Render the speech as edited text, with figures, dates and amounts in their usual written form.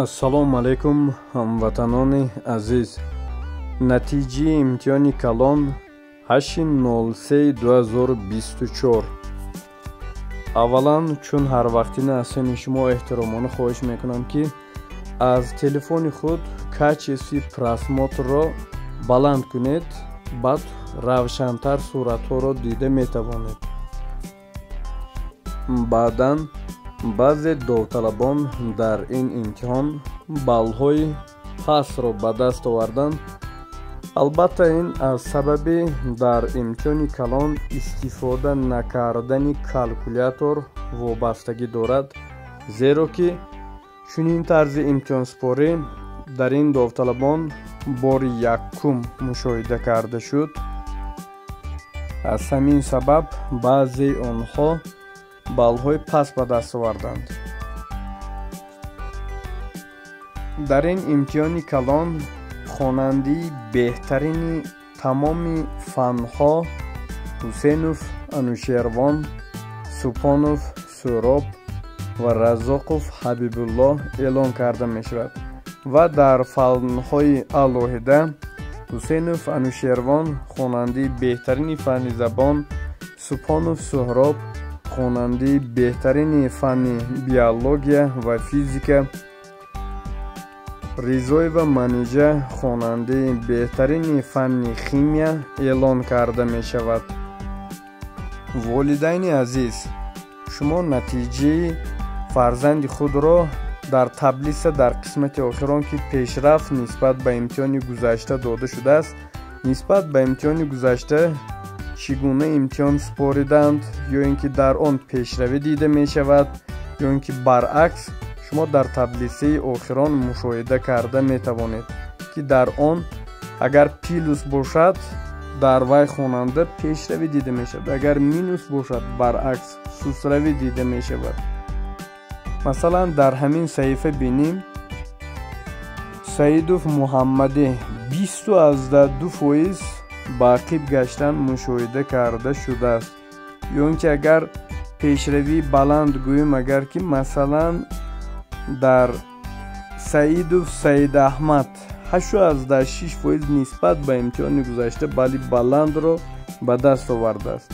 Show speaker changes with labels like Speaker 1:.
Speaker 1: ассалому алайкум ҳамватанони азиз. натиҷаи имтиҳони калон 8/03/2024. аввалан чун ҳарвақтина аз ҳамаи шумо эҳтиромона хоҳиш мекунам ки аз телефони худ качествои просмотрро баланд кунед, баъд равшантар суратҳоро дида метавонед. баъдан баъзе довталабон дар ин имтиҳон баллҳои пастро ба даст оварданд. албатта ин аз сабаби дар имтиҳони калон истифода накардани калкулятор вобастагӣ дорад, зеро ки чунин тарзи имтиҳонспорӣ дар ин довталабон бори якум мушоҳида карда шуд. аз ҳамин сабаб баъзеи онҳо баллҳои паст ба даст оварданд. дар ин имтиҳони калон хонандаи беҳтарини тамоми фанҳо ҳусейнов анушервон, субҳонов сӯроб ва раззоқов ҳабибулло эълон карда мешавад ва дар фанҳои алоҳида ҳусейнов анушервон хонандаи беҳтарини фанни забон, субҳонов сӯҳроб хонандаи беҳтарини фанни биология ва физика, ризоева маниҷа хонандаи беҳтарини фанни химия эълон карда мешавад. волидайни азиз, шумо натиҷаи фарзанди худро дар таблиса дар қисмати охирон ки пешрафт нисбат ба имтиҳони гузашта дода шудааст, нисбат ба имтиҳони гузашта чӣ гуна имтиҳон спориданд, ё ин ки дар он пешравӣ дида мешавад, ё ин ки баръакс, шумо дар таблисаи охирон мушоҳида карда метавонед ки дар он агар плюс бошад дар вай хонанда пешравӣ дида мешавад, агар минус бошад баръакс сустравӣ дида мешавад. масалан дар ҳамин саҳифа бинем саидов муҳаммадӣ 20.2% ба ақиб гаштан мушоҳида карда шудааст. ё ин ки агар пешравии баланд гӯем, агар ки масалан дар саидов саидаҳмад 8.6% нисбат ба имтиҳони гузашта балли баландро ба даст овардааст.